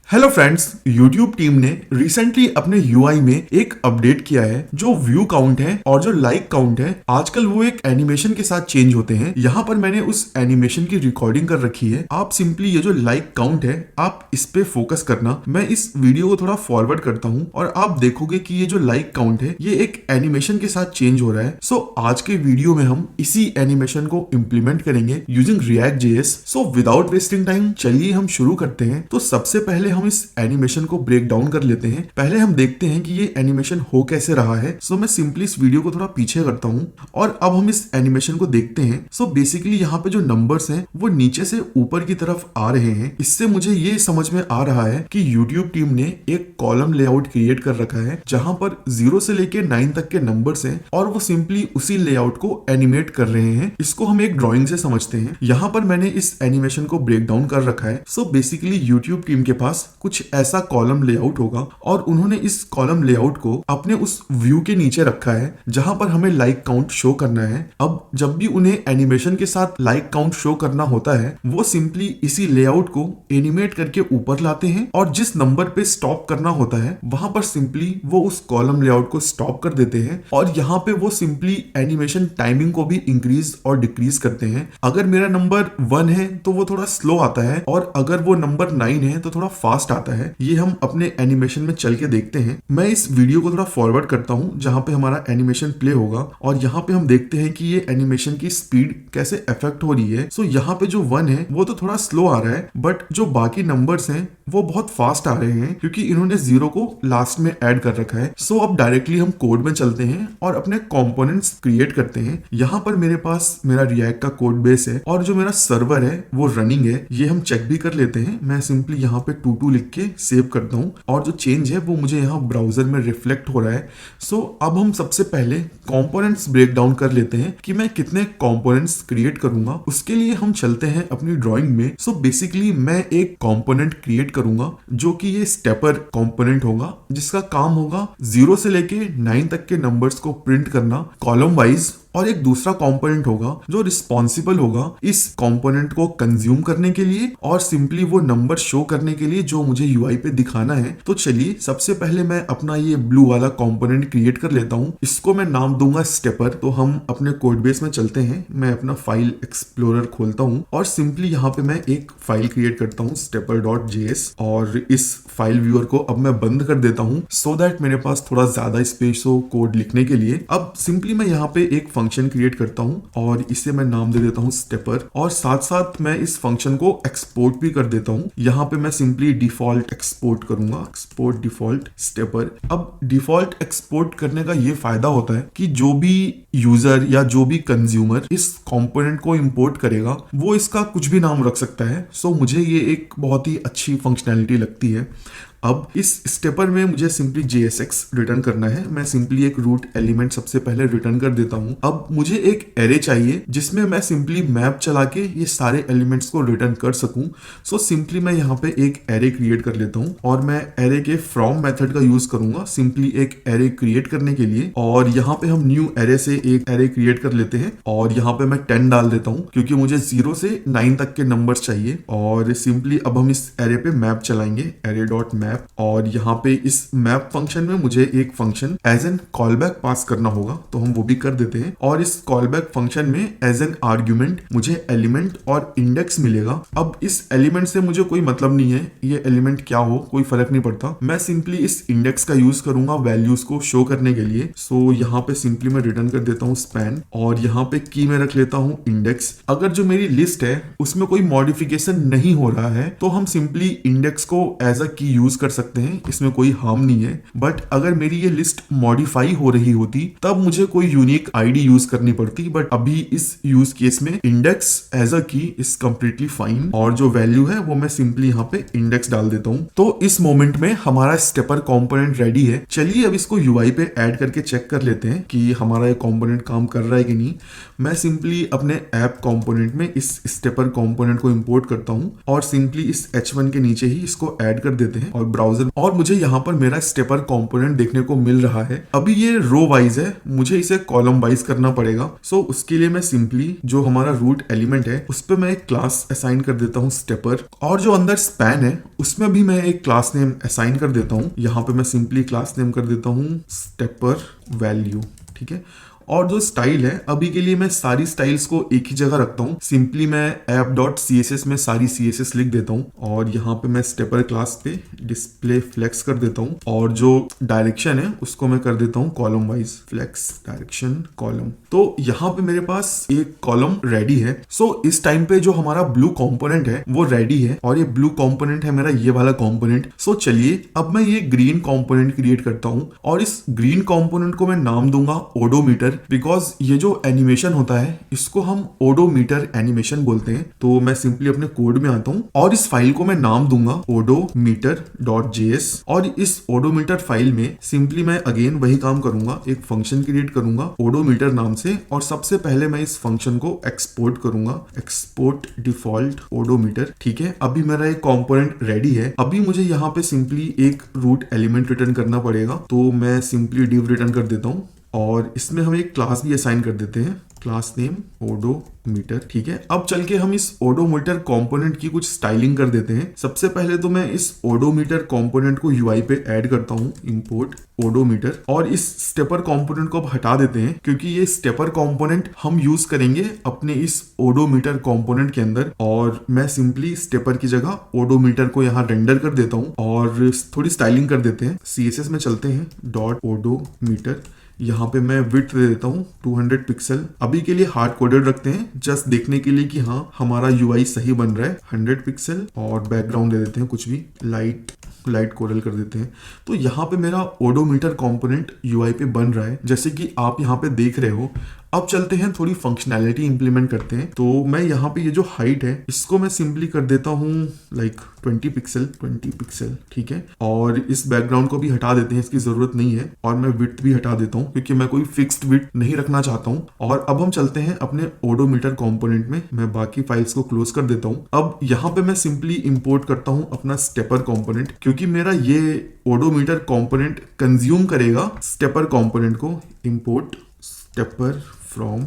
Hello friends, YouTube team ने recently अपने UI में एक अपडेट किया है। जो व्यू काउंट है और जो लाइक काउंट है आजकल वो एक एनिमेशन के साथ चेंज होते हैं। यहाँ पर मैंने उस एनिमेशन की रिकॉर्डिंग कर रखी है। आप सिंपली ये जो लाइक काउंट है आप इस पे फोकस करना। मैं इस वीडियो को थोड़ा फॉरवर्ड करता हूँ और आप देखोगे कि ये जो लाइक काउंट है ये एक एनिमेशन के साथ चेंज हो रहा है। सो आज के वीडियो में हम इसी एनिमेशन को इम्प्लीमेंट करेंगे using React.js। So without wasting time चलिए हम शुरू करते हैं। तो सबसे पहले हम इस एनिमेशन को ब्रेक डाउन कर लेते हैं। पहले हम देखते हैं कि ये एनिमेशन हो कैसे रहा है। सो मैं सिंपली इस वीडियो को थोड़ा पीछे करता हूँ और अब हम इस एनिमेशन को देखते हैं। सो बेसिकली यहाँ पे जो नंबर्स हैं वो नीचे से ऊपर की तरफ आ रहे हैं। इससे मुझे ये समझ में आ रहा है कि YouTube टीम ने एक कॉलम लेआउट क्रिएट कर रखा है जहां पर 0 से लेके 9 तक के नंबर्स हैं और वो सिंपली उसी लेआउट को एनिमेट कर रहे हैं। इसको हम एक ड्राइंग से समझते हैं। यहाँ पर मैंने इस एनिमेशन को ब्रेक डाउन कर रखा है। सो बेसिकली YouTube टीम के पास कुछ ऐसा कॉलम लेआउट होगा और उन्होंने इस कॉलम लेआउट को अपने उस व्यू के नीचे रखा है जहां पर हमें लाइक काउंट शो करना है। अब जब भी उन्हें एनिमेशन के साथ लाइक काउंट शो करना होता है वो सिंपली इसी लेआउट को एनिमेट करके ऊपर लाते हैं और जिस नंबर पे स्टॉप करना होता है वहां पर सिंपली वो उस कॉलम लेआउट को स्टॉप कर देते हैं और यहाँ पे वो सिंपली एनिमेशन टाइमिंग को भी इंक्रीज और डिक्रीज करते हैं। अगर मेरा नंबर 1 है तो वो थोड़ा स्लो आता है और अगर वो नंबर 9 है तो थोड़ा फास्ट आता है। ये हम अपने एनिमेशन में चल के देखते हैं। मैं इस वीडियो को थोड़ा फॉरवर्ड करता हूँ जहां पे हमारा एनिमेशन प्ले होगा और यहाँ पे हम देखते हैं कि ये एनिमेशन की स्पीड कैसे अफेक्ट हो रही है। सो यहाँ पे जो 1 है वो तो थोड़ा स्लो आ रहा है बट जो बाकी नंबर्स हैं वो बहुत फास्ट आ रहे हैं क्योंकि इन्होंने 0 को लास्ट में ऐड कर रखा है। सो अब डायरेक्टली हम कोड में चलते हैं और अपने कंपोनेंट्स क्रिएट करते हैं। यहाँ पर मेरे पास मेरा रिएक्ट का कोड बेस है और जो मेरा सर्वर है वो रनिंग है। ये हम चेक भी कर लेते हैं। मैं सिंपली यहाँ पे 22 लिख के सेव करता हूँ और जो चेंज है वो मुझे यहाँ ब्राउजर में रिफ्लेक्ट हो रहा है। सो अब हम सबसे पहले कंपोनेंट्स ब्रेक डाउन कर लेते हैं कि मैं कितने कंपोनेंट्स क्रिएट करूंगा। उसके लिए हम चलते हैं अपनी ड्राइंग में। सो बेसिकली मैं एक कंपोनेंट क्रिएट करूंगा जो कि ये स्टेपर कंपोनेंट होगा जिसका काम होगा 0 से लेके 9 तक के नंबर्स को प्रिंट करना कॉलम वाइज। और एक दूसरा कंपोनेंट होगा जो रिस्पॉन्सिबल होगा इस कंपोनेंट को कंज्यूम करने के लिए और सिंपली वो नंबर शो करने के लिए जो मुझे यूआई पे दिखाना है। तो चलिए सबसे पहले मैं अपना ये ब्लू वाला कंपोनेंट क्रिएट कर लेता हूँ। इसको मैं नाम दूंगा स्टेपर। तो हम अपने कोड बेस में चलते हैं। मैं अपना फाइल एक्सप्लोरर खोलता हूँ और सिंपली यहाँ पे मैं एक फाइल क्रिएट करता हूँ stepper.js और इस फाइल व्यूअर को अब मैं बंद कर देता हूँ सो दैट मेरे पास थोड़ा ज्यादा स्पेस हो कोड लिखने के लिए। अब सिंपली मैं यहाँ पे एक फंक्शन क्रिएट करता हूं और इसे मैं नाम दे देता हूं स्टेपर और साथ साथ मैं इस फंक्शन को एक्सपोर्ट भी कर देता हूं। यहां पे मैं सिंपली डिफॉल्ट एक्सपोर्ट करूंगा, एक्सपोर्ट डिफॉल्ट स्टेपर। अब डिफॉल्ट एक्सपोर्ट करने का ये फायदा होता है कि जो भी यूजर या जो भी कंज्यूमर इस कंपोनेंट को इंपोर्ट करेगा वो इसका कुछ भी नाम रख सकता है। सो मुझे ये एक बहुत ही अच्छी फंक्शनैलिटी लगती है। अब इस स्टेपर में मुझे सिंपली JSX रिटर्न करना है। मैं सिंपली एक रूट एलिमेंट सबसे पहले रिटर्न कर देता हूं। अब मुझे एक एरे चाहिए जिसमें मैं सिंपली मैप चला के ये सारे एलिमेंट्स को रिटर्न कर सकूं। सो सिंपली मैं यहाँ पे एक एरे क्रिएट कर लेता हूं और मैं एरे के फ्रॉम मेथड का यूज करूंगा सिंपली एक एरे क्रिएट करने के लिए। और यहाँ पे हम न्यू एरे से एक एरे क्रिएट कर लेते हैं और यहाँ पे मैं 10 डाल देता हूँ क्योंकि मुझे 0 से 9 तक के नंबर्स चाहिए। और सिंपली अब हम इस एरे पे मैप चलाएंगे array.map और यहाँ पे इस मैप फंक्शन में मुझे एक फंक्शन एज एन कॉलबैक पास करना होगा तो हम वो भी कर देते हैं। और इस कॉलबैक फंक्शन में एज एन आर्ग्यूमेंट मुझे एलिमेंट और इंडेक्स मिलेगा। अब इस एलिमेंट से मुझे कोई मतलब नहीं है ये एलिमेंट क्या हो, कोई फर्क नहीं पड़ता। मैं सिंपली इस इंडेक्स का यूज करूंगा वैल्यूज को शो करने के लिए। सो यहाँ पे सिंपली मैं रिटर्न कर देता हूँ स्पैन और यहाँ पे की में रख लेता हूँ इंडेक्स। अगर जो मेरी लिस्ट है उसमें कोई मॉडिफिकेशन नहीं हो रहा है तो हम सिंपली इंडेक्स को एज अ की यूज कर सकते हैं, इसमें कोई हार्म नहीं है। बट अगर मेरी ये लिस्ट मॉडिफाई हो रही होती तब मुझे कोई यूनिक आईडी यूज करनी पड़ती। बट अभी इस यूज केस में इंडेक्स एज अ की इज कंप्लीटली फाइन और जो वैल्यू है वो मैं सिंपली यहाँ पे इंडेक्स डाल देता हूँ। तो इस मोमेंट में हमारा स्टेपर कंपोनेंट रेडी है। चलिए अब इसको यूआई पे ऐड करके चेक कर लेते हैं कि हमारा ये कंपोनेंट काम कर रहा है कि नहीं। मैं सिंपली अपने ऐप कंपोनेंट में इस स्टेपर कंपोनेंट को इंपोर्ट करता हूँ और सिंपली इस H1 के नीचे ही इसको ऐड कर देते हैं और ब्राउजर और मुझे यहाँ पर मेरा स्टेपर कंपोनेंट देखने को मिल रहा है। अभी ये रो वाइज है, मुझे इसे कॉलम वाइज करना पड़ेगा। सो उसके लिए मैं सिंपली जो हमारा रूट एलिमेंट है उस पर मैं एक क्लास असाइन कर देता हूँ स्टेपर, और जो अंदर स्पैन है उसमें भी मैं एक क्लास नेम असाइन कर देता हूँ। यहाँ पे मैं सिंपली क्लास नेम कर देता हूँ स्टेपर वैल्यू, ठीक है। और जो स्टाइल है, अभी के लिए मैं सारी स्टाइल्स को एक ही जगह रखता हूँ। सिंपली मैं app.css में सारी CSS लिख देता हूँ, और यहाँ पे मैं स्टेपर क्लास पे डिस्प्ले फ्लेक्स कर देता हूँ, और जो डायरेक्शन है उसको मैं कर देता हूँ column wise, flex direction column. तो यहाँ पे मेरे पास एक कॉलम रेडी है। सो इस टाइम पे जो हमारा ब्लू कंपोनेंट है वो रेडी है, और ये ब्लू कंपोनेंट है मेरा ये वाला कंपोनेंट। सो चलिए अब मैं ये ग्रीन कंपोनेंट क्रिएट करता हूँ, और इस ग्रीन कंपोनेंट को मैं नाम दूंगा ओडोमीटर, बिकॉज ये जो एनिमेशन होता है इसको हम ओडोमीटर एनिमेशन बोलते हैं। तो मैं सिंपली अपने कोड में आता हूँ और इस फाइल को मैं नाम दूंगा odometer.js, और इस ओडोमीटर फाइल में सिंपली मैं अगेन वही काम करूंगा, एक फंक्शन क्रिएट करूंगा ओडोमीटर नाम से, और सबसे पहले मैं इस फंक्शन को एक्सपोर्ट करूंगा, एक्सपोर्ट डिफॉल्ट ओडोमीटर, ठीक है। अभी मेरा एक कंपोनेंट रेडी है। अभी मुझे यहाँ पे सिंपली एक रूट एलिमेंट रिटर्न करना पड़ेगा, तो मैं सिंपली div रिटर्न कर देता हूँ, और इसमें हम एक क्लास भी असाइन कर देते हैं, क्लास नेम ओडोमीटर, ठीक है। अब चल के हम इस ओडोमीटर कंपोनेंट की कुछ स्टाइलिंग कर देते हैं। सबसे पहले तो मैं इस ओडोमीटर कंपोनेंट को UI पे ऐड करता हूँ, इंपोर्ट ओडोमीटर, और इस स्टेपर कंपोनेंट को अब हटा देते हैं, क्योंकि ये स्टेपर कंपोनेंट हम यूज करेंगे अपने इस ओडोमीटर कंपोनेंट के अंदर। और मैं सिंपली स्टेपर की जगह ओडोमीटर को यहाँ रेंडर कर देता हूँ, और थोड़ी स्टाइलिंग कर देते हैं। CSS में चलते हैं, डॉट ओडोमीटर, यहाँ पे मैं विड्थ दे देता हूँ 200 पिक्सल। अभी के लिए हार्ड कोडेड रखते हैं, जस्ट देखने के लिए कि हाँ हमारा UI सही बन रहा है। 100 पिक्सल, और बैकग्राउंड दे देते हैं कुछ भी, लाइट कोरल कर देते हैं। तो यहाँ पे मेरा ओडोमीटर कंपोनेंट UI पे बन रहा है, जैसे कि आप यहाँ पे देख रहे हो। अब चलते हैं थोड़ी फंक्शनैलिटी इंप्लीमेंट करते हैं। तो मैं यहाँ पे ये जो हाइट है इसको मैं सिंपली कर देता हूँ लाइक 20 पिक्सल, ठीक है। और इस बैकग्राउंड को भी हटा देते हैं, इसकी जरूरत नहीं है। और मैं विड्थ भी हटा देता हूँ, क्योंकि मैं कोई फिक्स्ड विड्थ नहीं रखना चाहता हूँ। और अब हम चलते हैं अपने ओडोमीटर कंपोनेंट में, मैं बाकी फाइल्स को क्लोज कर देता हूँ। अब यहाँ पे मैं सिंपली इंपोर्ट करता हूँ अपना स्टेपर कंपोनेंट, क्योंकि मेरा ये ओडोमीटर कंपोनेंट कंज्यूम करेगा स्टेपर कंपोनेंट को। इंपोर्ट स्टेपर फ्रॉम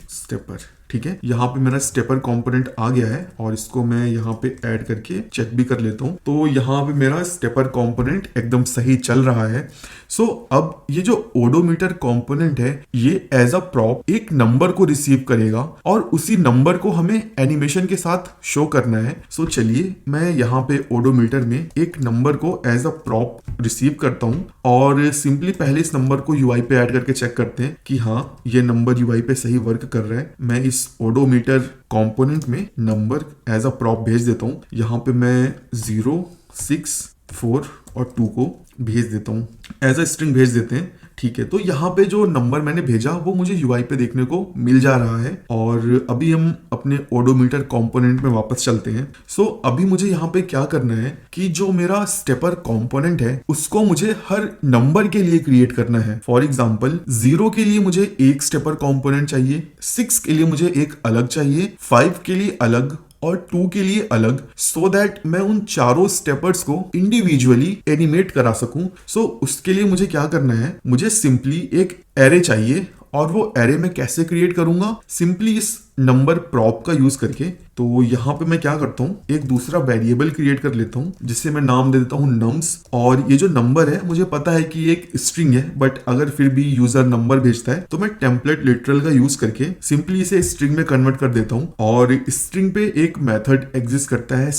स्टेपर, ठीक है। यहाँ पे मेरा स्टेपर कंपोनेंट आ गया है, और इसको मैं यहाँ पे ऐड करके चेक भी कर लेता हूँ। तो यहाँ पे मेरा स्टेपर कंपोनेंट एकदम सही चल रहा है। सो अब ये जो ओडोमीटर कंपोनेंट है ये एज अ प्रॉप एक नंबर को रिसीव करेगा, और उसी नंबर को हमें एनिमेशन के साथ शो करना है। सो चलिए मैं यहाँ पे ओडोमीटर में एक नंबर को एज अ प्रॉप रिसीव करता हूँ, और सिंपली पहले इस नंबर को UI पे ऐड करके चेक करते हैं कि हाँ ये नंबर UI पे सही वर्क कर रहा है। मैं इस ओडोमीटर कंपोनेंट में नंबर एज अ प्रॉप भेज देता हूँ। यहाँ पे मैं 0, 6, 4 और 2 को भेज देता हूँ, एज अ स्ट्रिंग भेज देते हैं, ठीक है। तो यहाँ पे जो नंबर मैंने भेजा वो मुझे UI पे देखने को मिल जा रहा है। और अभी हम अपने ओडोमीटर कंपोनेंट में वापस चलते हैं। सो अभी मुझे यहाँ पे क्या करना है कि जो मेरा स्टेपर कंपोनेंट है उसको मुझे हर नंबर के लिए क्रिएट करना है। फॉर एग्जांपल 0 के लिए मुझे एक स्टेपर कंपोनेंट चाहिए, 6 के लिए मुझे एक अलग चाहिए, 5 के लिए अलग, और 2 के लिए अलग, सो दैट मैं उन चारों स्टेपर्स को इंडिविजुअली एनिमेट करा सकूं। सो उसके लिए मुझे क्या करना है, मुझे सिंपली एक एरे चाहिए, और वो एरे मैं कैसे क्रिएट करूंगा, सिंपली इस नंबर प्रॉप का यूज करके। तो यहाँ पे मैं क्या करता हूँ, एक दूसरा वेरिएबल क्रिएट कर लेता हूँ जिसे मैं नाम दे देता हूँ नम्स। और ये जो नंबर है मुझे पता है कि ये एक स्ट्रिंग है, बट अगर फिर भी यूजर नंबर भेजता है तो मैं टेम्पलेट लिटरल का यूज करके सिंपली इसे स्ट्रिंग में कन्वर्ट कर देता हूँ। और स्ट्रिंग पे एक मेथड एग्जिस्ट करता है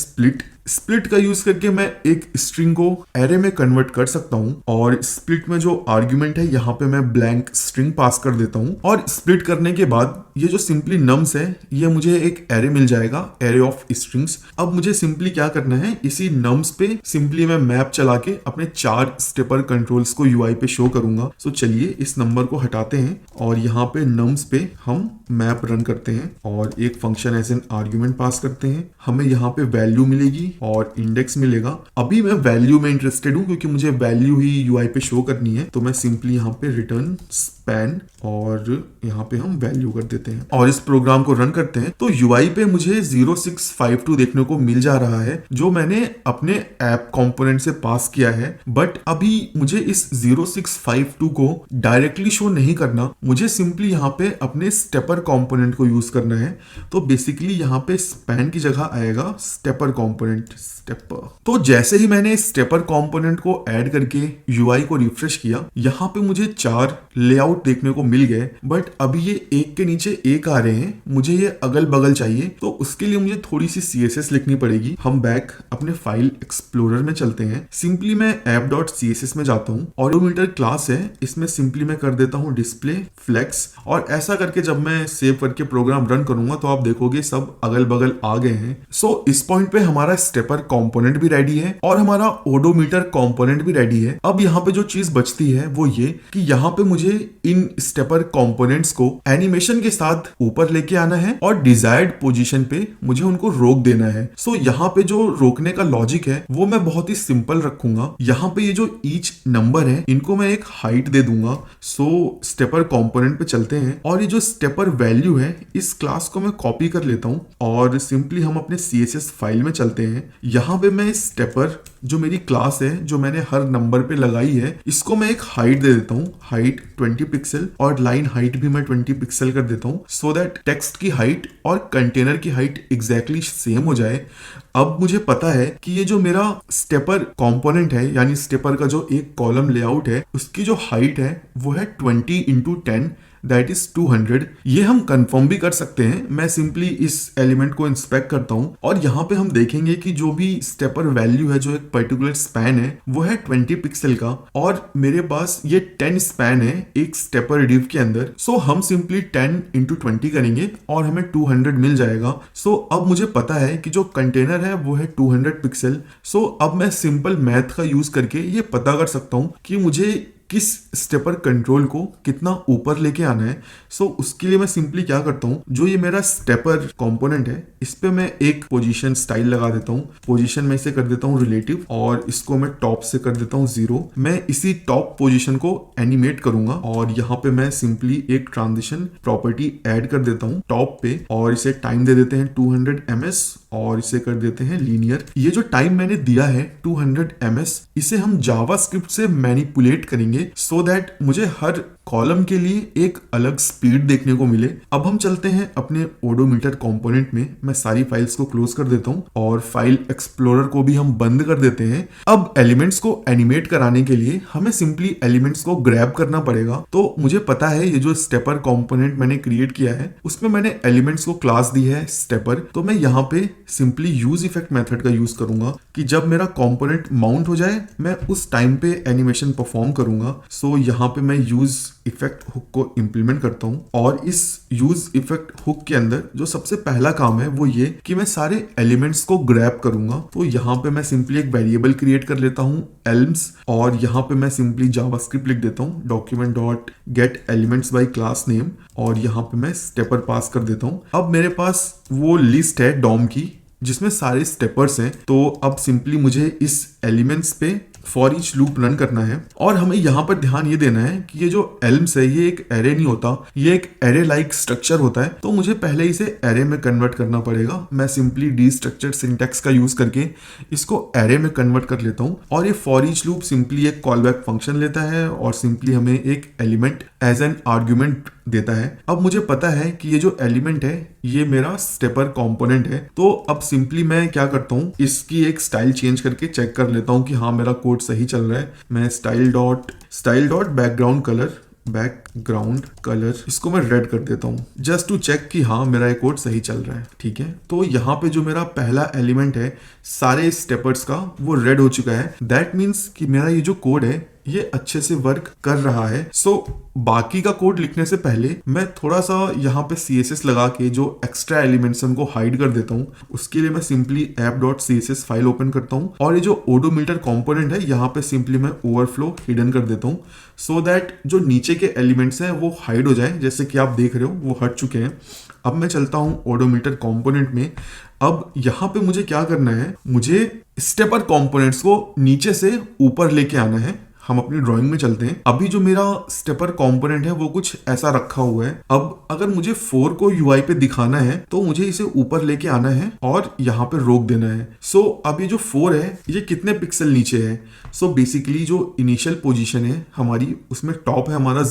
स्प्लिट का यूज करके मैं एक स्ट्रिंग को एरे में कन्वर्ट कर सकता हूं। और स्प्लिट में जो आर्गुमेंट है यहाँ पे मैं ब्लैंक स्ट्रिंग पास कर देता हूं, और स्प्लिट करने के बाद ये जो सिंपली नम्स है ये मुझे एक एरे मिल जाएगा, एरे ऑफ स्ट्रिंग्स। अब मुझे सिंपली क्या करना है, इसी नम्स पे सिंपली मैं मैप चला के अपने 4 स्टेपर कंट्रोल्स को UI पे शो करूंगा। सो चलिए इस नंबर को हटाते हैं, और यहाँ पे नम्स पे हम मैप रन करते हैं, और एक फंक्शन एज एन आर्गुमेंट पास करते हैं। हमें यहाँ पे वैल्यू मिलेगी और इंडेक्स मिलेगा। अभी मैं वैल्यू में इंटरेस्टेड हूँ, क्योंकि मुझे वैल्यू ही UI पे शो करनी है। तो मैं सिंपली यहाँ पे रिटर्न स्पैन, और यहाँ पे हम वैल्यू कर देते हैं। और इस प्रोग्राम प्रोग्राम को रन करते हैं तो यूआई पे मुझे 0652 देखने को मिल जा रहा है जो मैंने अपने ऐप कंपोनेंट से पास किया है। बट अभी मुझे इस 0652 को डायरेक्टली शो नहीं करना, मुझे सिंपली यहाँ पे अपने स्टेपर कंपोनेंट को यूज करना है। तो बेसिकली यहाँ पे स्पैन की जगह आएगा स्टेपर कंपोनेंट, स्टेपर। तो जैसे ही मैंने स्टेपर कंपोनेंट को ऐड करके यूआई को रिफ्रेश किया, यहाँ पे मुझे 4 लेआउट देखने को मिल गए। बट अभी ये एक के नीचे एक आ रहे हैं, मुझे ये अगल बगल चाहिए। तो उसके लिए मुझे थोड़ी सी CSS लिखनी पड़ेगी। हम बैक अपने फाइल एक्सप्लोरर में चलते हैं। सिंपली मैं app.css में जाता हूँ। ऑडोमीटर क्लास है, इसमें सिंपली मैं कर देता हूँ डिस्प्ले फ्लेक्स। और ऐसा करके जब मैं सेव करके प्रोग्राम रन करूंगा तो आप देखोगे सब अगल बगल आ गए हैं। सो इस पॉइंट पे हमारा स्टेपर कंपोनेंट भी रेडी है और हमारा ओडोमीटर कंपोनेंट भी रेडी है। अब यहाँ पे जो चीज बचती है वो ये कि यहाँ पे मुझे इन स्टेपर कंपोनेंट्स को एनिमेशन के साथ ऊपर लेके आना है और डिजायर्ड पोजीशन पे मुझे उनको रोक देना है। सो यहाँ पे जो रोकने का लॉजिक है वो मैं बहुत ही सिंपल रखूंगा। यहाँ पे ये जो ईच नंबर है इनको मैं एक हाइट दे दूंगा। सो स्टेपर कंपोनेंट पे चलते हैं और ये जो स्टेपर वैल्यू है इस क्लास को मैं कॉपी कर लेता हूँ और सिंपली हम अपने CSS फाइल में चलते हैं। यहाँ पे मैं स्टेपर जो मेरी क्लास है जो मैंने हर नंबर पे लगाई है इसको मैं एक हाइट दे देता हूँ, हाइट 20 पिक्सल और लाइन हाइट भी मैं 20 पिक्सल कर देता हूँ सो दैट टेक्स्ट की हाइट और कंटेनर की हाइट एग्जैक्टली सेम हो जाए। अब मुझे पता है कि ये जो मेरा स्टेपर कंपोनेंट है यानी स्टेपर का जो एक कॉलम लेआउट है उसकी जो हाइट है वो है 20x10 दैट इज 200। ये हम कंफर्म भी कर सकते हैं। मैं सिंपली इस एलिमेंट को इंस्पेक्ट करता हूं और यहाँ पे हम देखेंगे कि जो भी स्टेपर वैल्यू है जो एक पर्टिकुलर स्पैन है वो है 20 पिक्सल का और मेरे पास ये 10 स्पैन है एक स्टेपर डिव के अंदर। सो हम सिंपली 10x20 करेंगे और हमें 200 मिल जाएगा। सो अब मुझे पता है कि जो कंटेनर है वो है 200 पिक्सल। सो अब मैं सिंपल मैथ का यूज करके ये पता कर सकता हूँ कि मुझे किस स्टेपर कंट्रोल को कितना ऊपर लेके आना है। सो उसके लिए मैं सिंपली क्या करता हूँ, जो ये मेरा स्टेपर कंपोनेंट है इस पे मैं एक पोजीशन स्टाइल लगा देता हूँ। पोजीशन में इसे कर देता हूँ रिलेटिव और इसको मैं टॉप से कर देता हूँ 0। मैं इसी टॉप पोजीशन को एनिमेट करूंगा और यहाँ पे मैं सिंपली एक ट्रांजिशन प्रॉपर्टी ऐड कर देता हूँ टॉप पे और इसे टाइम दे देते हैं 200 ms और इसे कर देते हैं लीनियर। ये जो टाइम मैंने दिया है 200 ms इसे हम जावास्क्रिप्ट से मैनिपुलेट करेंगे सो दैट मुझे हर कॉलम के लिए एक अलग स्पीड देखने को मिले। अब हम चलते हैं अपने ओडोमीटर कंपोनेंट में। मैं सारी फाइल्स को क्लोज कर देता हूँ और फाइल एक्सप्लोरर को भी हम बंद कर देते हैं। अब एलिमेंट्स को एनिमेट कराने के लिए हमें सिंपली एलिमेंट्स को ग्रैब करना पड़ेगा। तो मुझे पता है ये जो स्टेपर कंपोनेंट मैंने क्रिएट किया है उसमें मैंने एलिमेंट्स को क्लास दी है स्टेपर। तो मैं यहाँ पे सिंपली यूज इफेक्ट मेथड का यूज करूंगा कि जब मेरा कंपोनेंट माउंट हो जाए मैं उस टाइम पे एनिमेशन परफॉर्म करूंगा। सो यहाँ पे मैं यूज इफेक्ट हुक को इंप्लीमेंट करता हूँ और इस यूज इफेक्ट हुक के अंदर जो सबसे पहला काम है वो ये कि मैं सारे एलिमेंट्स को ग्रैब करूंगा। तो यहाँ पे मैं सिंपली एक वेरिएबल क्रिएट कर लेता हूँ elms और यहाँ पे मैं सिंपली जावास्क्रिप्ट लिख देता हूँ document dot gate elements bye class name और यहाँ पे मैं स्टेपर पास कर देता हूँ। अब मेरे पास वो लिस्ट है डॉम की जिसमें सारे स्टेपर्स हैं। तो अब सिंपली मुझे इस एलिमेंट्स पे फॉर ईच लूप रन करना है और हमें यहाँ पर ध्यान ये देना है कि ये जो एल्म्स है ये एक एरे नहीं होता, ये एक एरे लाइक स्ट्रक्चर होता है। तो मुझे पहले इसे एरे में कन्वर्ट करना पड़ेगा। मैं सिंपली डीस्ट्रक्चर्ड सिंटैक्स का यूज करके इसको एरे में कन्वर्ट कर लेता हूँ और ये फॉर ईच लूप सिंपली एक कॉल बैक फंक्शन लेता है और सिंपली हमें एक एलिमेंट एज एन आर्ग्यूमेंट देता है। अब मुझे पता है कि ये जो एलिमेंट है ये मेरा स्टेपर कंपोनेंट है। तो अब सिंपली मैं क्या करता हूँ, इसकी एक स्टाइल चेंज करके चेक कर लेता हूँ कि हाँ मेरा कोड सही चल रहा है। मैं स्टाइल डॉट बैकग्राउंड कलर इसको मैं रेड कर देता हूँ जस्ट टू चेक कि हाँ मेरा ये कोड सही चल रहा है। ठीक है, तो यहाँ पे जो मेरा पहला एलिमेंट है सारे स्टेपर्स का वो रेड हो चुका है। दैट मीन्स कि मेरा ये जो कोड है ये अच्छे से वर्क कर रहा है। सो बाकी का कोड लिखने से पहले मैं थोड़ा सा यहाँ पे CSS लगा के जो एक्स्ट्रा एलिमेंट्स उनको हाइड कर देता हूँ। उसके लिए मैं सिंपली app.css फाइल ओपन करता हूँ और ये जो ओडोमीटर कंपोनेंट है यहाँ पे सिंपली मैं ओवरफ्लो हिडन कर देता हूँ सो दैट जो नीचे के एलिमेंट्स हैं वो हाइड हो जाए। जैसे कि आप देख रहे हो वो हट चुके हैं। अब मैं चलता हूँ ओडोमीटर कंपोनेंट में। अब यहाँ पे मुझे क्या करना है, मुझे स्टेपर कंपोनेंट्स को नीचे से ऊपर लेके आना है हम अपनी ड्राइंग में चलते हैं। अभी जो मेरा स्टेपर कंपोनेंट है वो कुछ ऐसा रखा हुआ है। अब अगर मुझे 4 को यूआई पे दिखाना है तो मुझे इसे ऊपर लेके आना है और यहाँ पे रोक देना है। सो अब ये जो 4 है ये कितने पिक्सल नीचे है? सो बेसिकली जो इनिशियल पोजीशन है हमारी उसमें टॉप है हमारा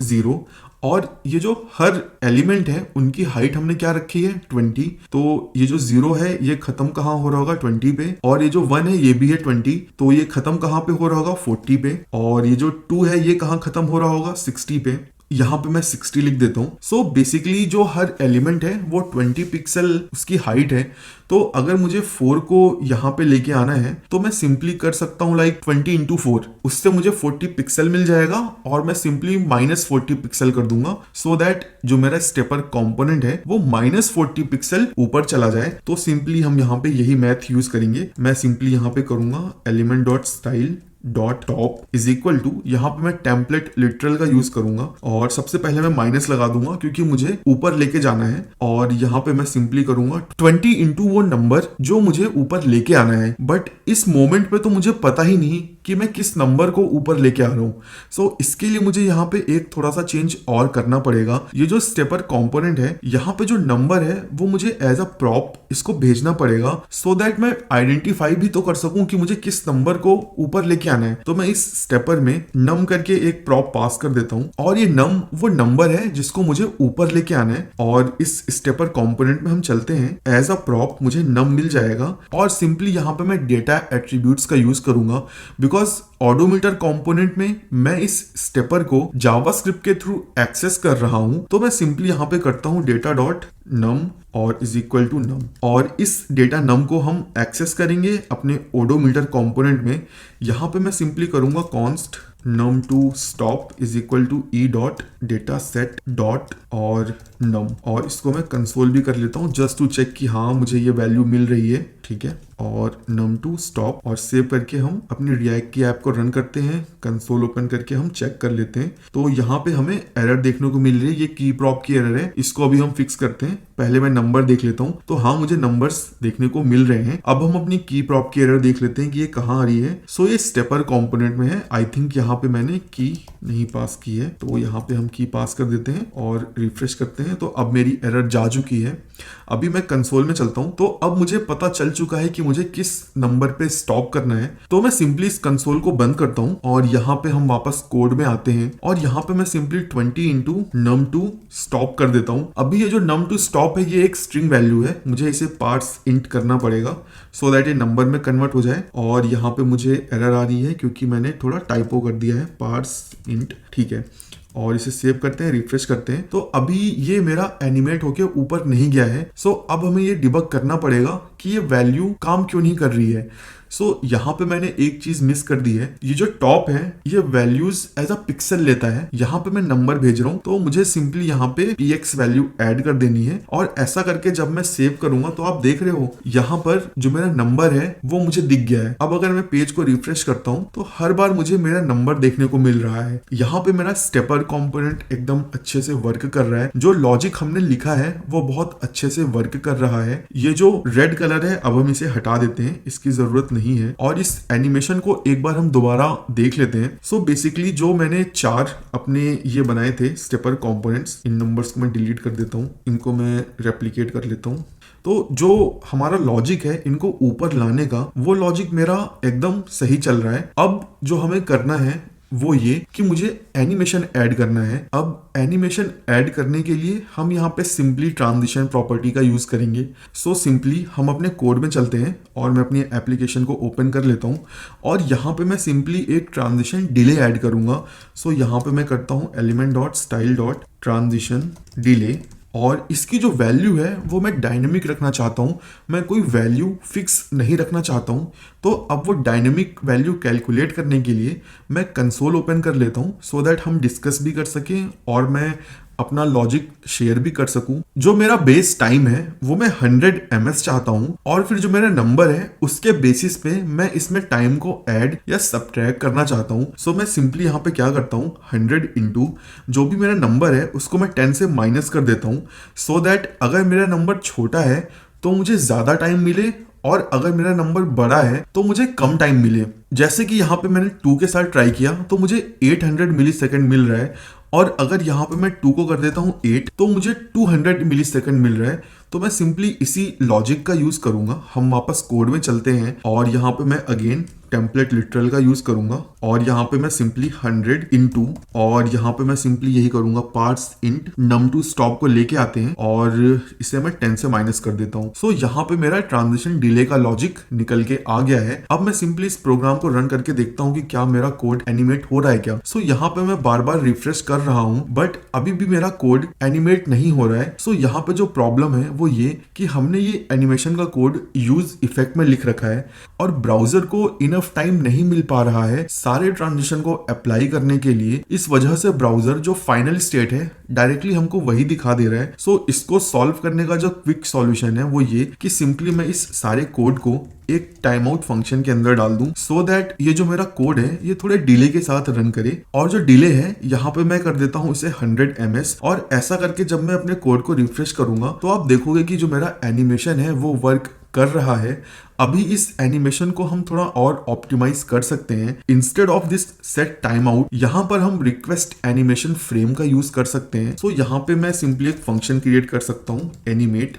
0 और ये जो हर एलिमेंट है उनकी हाइट हमने क्या रखी है 20। तो ये जो 0 है ये खत्म कहाँ हो रहा होगा 20 पे, और ये जो 1 है ये भी है 20, तो ये खत्म कहाँ पे हो रहा होगा 40 पे, और ये जो 2 है ये कहाँ खत्म हो रहा होगा 60 पे। यहाँ पे मैं 60 लिख देता हूँ। सो बेसिकली जो हर एलिमेंट है वो 20 पिक्सल उसकी हाइट है। तो अगर मुझे 4 को यहाँ पे लेके आना है तो मैं सिंपली कर सकता हूँ लाइक 20 इंटू 4, उससे मुझे 40 पिक्सल मिल जाएगा और मैं सिंपली -40 पिक्सल कर दूंगा सो दैट जो मेरा स्टेपर कंपोनेंट है वो -40 पिक्सल ऊपर चला जाए। तो सिंपली हम यहाँ पे यही मैथ यूज करेंगे। मैं सिंपली यहाँ पे करूंगा element dot style dot top is equal to, यहाँ पे मैं टेम्पलेट लिटरल का यूज करूंगा और सबसे पहले मैं माइनस लगा दूंगा क्योंकि मुझे ऊपर लेके जाना है, और यहाँ पे मैं सिंपली करूंगा 20 इंटू वो नंबर जो मुझे ऊपर लेके आना है। बट इस मोमेंट पे तो मुझे पता ही नहीं कि मैं किस नंबर को ऊपर लेके आ रहा हूँ। सो इसके लिए मुझे यहाँ पे एक थोड़ा सा चेंज और करना पड़ेगा। ये जो स्टेपर कंपोनेंट है यहाँ पे जो नंबर है वो मुझे एज अ प्रॉप इसको भेजना पड़ेगा सो दैट मैं आइडेंटिफाई भी तो कर सकूं कि मुझे किस नंबर को ऊपर लेके आना है। तो मैं इस स्टेपर में नम करके एक प्रॉप पास कर देता हूँ और ये नम वो नंबर है जिसको मुझे ऊपर लेके आना है। और इस स्टेपर कंपोनेंट में हम चलते हैं, एज अ प्रॉप मुझे नम मिल जाएगा और सिंपली यहाँ पे मैं डेटा एट्रीब्यूट्स का यूज करूंगा बिकॉज ऑडोमीटर कंपोनेंट में मैं इस स्टेपर को जावास्क्रिप्ट के थ्रू एक्सेस कर रहा हूं। तो मैं सिंपली यहाँ पे करता हूँ डेटा डॉट नम और इज इक्वल टू नम, और इस डेटा नम को हम एक्सेस करेंगे अपने ओडोमीटर कंपोनेंट में। यहाँ पे मैं सिंपली करूंगा const num to stop is equal to e dot data set dot और num, और इसको मैं कंसोल भी कर लेता हूँ जस्ट टू चेक कि हाँ मुझे ये वैल्यू मिल रही है। ठीक है, और num to stop और सेव करके हम अपनी रिएक्ट की ऐप को रन करते हैं। कंसोल ओपन करके हम चेक कर लेते हैं तो यहाँ पे हमें एरर देखने को मिल रही है, ये की प्रॉप की एरर है। इसको अभी हम फिक्स करते हैं। पहले मैं नंबर देख लेता हूँ तो हाँ मुझे नंबर्स देखने को मिल रहे हैं। अब हम अपनी की प्रॉप की एरर देख लेते हैं कि ये कहाँ आ रही है। सो ये स्टेपर कंपोनेंट में है। आई थिंक यहाँ पे मैंने की नहीं पास की है, तो यहाँ पे हम की पास कर देते हैं और रिफ्रेश करते हैं। तो अब मेरी एरर जा चुकी है। अभी मैं कंसोल में चलता हूँ तो अब मुझे पता चल चुका है कि मुझे किस नंबर पे स्टॉप करना है। तो मैं सिंपली इस कंसोल को बंद करता हूँ और यहाँ पे हम वापस कोड में आते हैं और यहाँ पे मैं simply 20 into num to stop कर देता हूँ। अभी ये जो num to स्टॉप है ये एक स्ट्रिंग वैल्यू है, मुझे इसे पार्स इंट करना पड़ेगा सो दैट ये नंबर में कन्वर्ट हो जाए। और यहाँ पे मुझे एरर आ रही है क्योंकि मैंने थोड़ा टाइपो कर दिया है, पार्स इंट। ठीक है, और इसे सेव करते हैं, रिफ्रेश करते हैं। तो अभी ये मेरा एनिमेट होके ऊपर नहीं गया है। सो अब हमें ये डिबग करना पड़ेगा कि ये वैल्यू काम क्यों नहीं कर रही है। सो यहाँ पे मैंने एक चीज मिस कर दी है। ये जो टॉप है ये वैल्यूज एज अ पिक्सल लेता है। यहाँ पे मैं नंबर भेज रहा हूँ तो मुझे सिंपली यहाँ पे px वैल्यू ऐड कर देनी है, और ऐसा करके जब मैं सेव करूंगा तो आप देख रहे हो यहाँ पर जो मेरा नंबर है वो मुझे दिख गया है। अब अगर मैं पेज को रिफ्रेश करता हूँ तो हर बार मुझे मेरा नंबर देखने को मिल रहा है। यहाँ पे मेरा स्टेपर कंपोनेंट एकदम अच्छे से वर्क कर रहा है। जो लॉजिक हमने लिखा है वो बहुत अच्छे से वर्क कर रहा है। ये जो रेड कलर है अब हम इसे हटा देते हैं, इसकी जरूरत नहीं है। और इस एनिमेशन को एक बार हम दोबारा देख लेते हैं। सो बेसिकली जो मैंने 4 अपने ये बनाए थे स्टेपर कंपोनेंट्स, इन नंबर्स को मैं डिलीट कर देता हूँ, इनको मैं रेप्लिकेट कर लेता हूँ। तो जो हमारा लॉजिक है इनको ऊपर लाने का, वो लॉजिक मेरा एकदम सही चल रहा है। अब जो हमें करना है वो ये कि मुझे एनिमेशन ऐड करना है। अब एनिमेशन ऐड करने के लिए हम यहाँ पे सिंपली ट्रांजिशन प्रॉपर्टी का यूज करेंगे। सो सिंपली हम अपने कोड में चलते हैं और मैं अपनी एप्लीकेशन को ओपन कर लेता हूँ और यहाँ पे मैं सिंपली एक ट्रांजिशन डिले ऐड करूंगा। सो यहाँ पे मैं करता हूँ element dot style dot transition delay, और इसकी जो वैल्यू है वो मैं डायनेमिक रखना चाहता हूँ, मैं कोई वैल्यू फिक्स नहीं रखना चाहता हूँ। तो अब वो डायनेमिक वैल्यू कैलकुलेट करने के लिए मैं कंसोल ओपन कर लेता हूँ सो दैट हम डिस्कस भी कर सकें और मैं अपना लॉजिक शेयर भी कर सकूं। जो मेरा बेस टाइम है वो मैं 100 ms चाहता हूं, और फिर जो मेरा नंबर है उसके बेसिस पे मैं इसमें टाइम को ऐड या सब्ट्रैक्ट करना चाहता हूं। सो मैं सिंपली यहाँ पे क्या करता हूँ, 100 इंटू जो भी मेरा नंबर है उसको मैं 10 से माइनस कर देता हूँ सो दैट अगर मेरा नंबर छोटा है तो मुझे ज्यादा टाइम मिले और अगर मेरा नंबर बड़ा है तो मुझे कम टाइम मिले। जैसे कि यहाँ पे मैंने 2 के साथ ट्राई किया तो मुझे 800 मिली सेकेंड मिल रहा है, और अगर यहाँ पे मैं 2 को कर देता हूँ 8 तो मुझे 200 मिली सेकेंड मिल रहा है। तो मैं सिंपली इसी लॉजिक का यूज करूंगा। हम वापस कोड में चलते हैं और यहाँ पे मैं अगेन टेम्पलेट लिटरल का यूज करूंगा, और यहाँ पे मैं सिंपली 100 इंटू, और यहाँ पे मैं सिंपली यही करूंगा parse int num to stop को लेके आते हैं और इसे मैं 10 से माइनस कर देता हूँ। सो यहाँ पे मेरा ट्रांजिशन डिले का लॉजिक निकल के आ गया है। अब मैं सिंपली इस प्रोग्राम को रन करके देखता हूँ कि क्या मेरा कोड एनिमेट हो रहा है क्या। सो यहाँ पे मैं बार बार रिफ्रेश कर रहा हूँ बट अभी भी मेरा कोड एनिमेट नहीं हो रहा है। सो यहाँ पे जो प्रॉब्लम है वो ये कि हमने ये एनिमेशन का कोड यूज इफेक्ट में लिख रखा है और ब्राउजर को इनफ टाइम नहीं मिल पा रहा है सारे ट्रांजिशन को अप्लाई करने के लिए। इस वजह से ब्राउजर जो फाइनल स्टेट है डायरेक्टली हमको वही दिखा दे रहा है। सो इसको सॉल्व करने का जो क्विक सॉल्यूशन है वो ये कि सिंपली मैं इस सारे कोड को एक टाइम आउट फंक्शन के अंदर डाल दूं सो दैट ये जो मेरा कोड है ये थोड़े डिले के साथ रन करे। और जो डिले है यहाँ पे मैं कर देता हूँ इसे 100 ms, और ऐसा करके जब मैं अपने कोड को रिफ्रेश करूंगा तो आप देखोगे कि जो मेरा एनिमेशन है वो वर्क कर रहा है। अभी इस एनिमेशन को हम थोड़ा और ऑप्टिमाइज कर सकते हैं। Instead of this set time out यहाँ पर हम रिक्वेस्ट एनिमेशन फ्रेम का यूज कर सकते हैं। सो यहाँ पे मैं सिंपली एक फंक्शन क्रिएट कर सकता हूँ एनिमेट,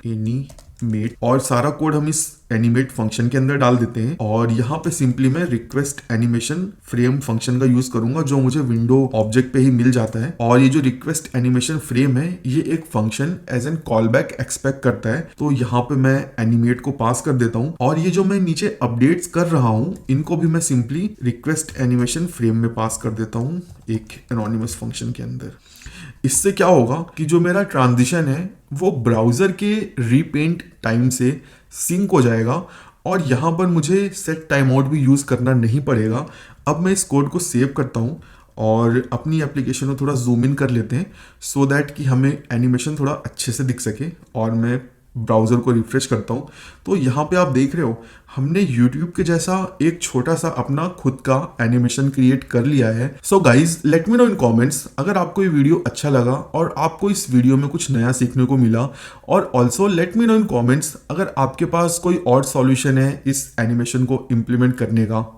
और सारा कोड हम इस एनिमेट फंक्शन के अंदर डाल देते हैं। और यहाँ पे सिंपली मैं रिक्वेस्ट एनिमेशन फ्रेम फंक्शन का यूज करूंगा जो मुझे विंडो ऑब्जेक्ट पे ही मिल जाता है। और ये जो रिक्वेस्ट एनिमेशन फ्रेम है ये एक function as an call back expect करता है। तो यहाँ पे मैं एनिमेट को पास कर देता हूँ, और ये जो मैं नीचे अपडेट्स कर रहा हूँ इनको भी मैं सिंपली रिक्वेस्ट एनिमेशन फ्रेम में पास कर देता हूँ एक एनोनिमस फंक्शन के अंदर। इससे क्या होगा कि जो मेरा ट्रांजिशन है वो ब्राउजर के रीपेंट टाइम से सिंक हो जाएगा, और यहाँ पर मुझे सेट टाइम आउट भी यूज करना नहीं पड़ेगा। अब मैं इस कोड को सेव करता हूँ और अपनी एप्लीकेशन को थोड़ा जूम इन कर लेते हैं सो दैट कि हमें एनिमेशन थोड़ा अच्छे से दिख सके। और मैं ब्राउजर को रिफ्रेश करता हूँ तो यहाँ पे आप देख रहे हो हमने YouTube के जैसा एक छोटा सा अपना खुद का एनिमेशन क्रिएट कर लिया है। So guys let me know इन कमेंट्स अगर आपको ये वीडियो अच्छा लगा और आपको इस वीडियो में कुछ नया सीखने को मिला, और ऑल्सो लेट मी नो इन कमेंट्स अगर आपके पास कोई और सॉल्यूशन है इस एनिमेशन को इम्प्लीमेंट करने का।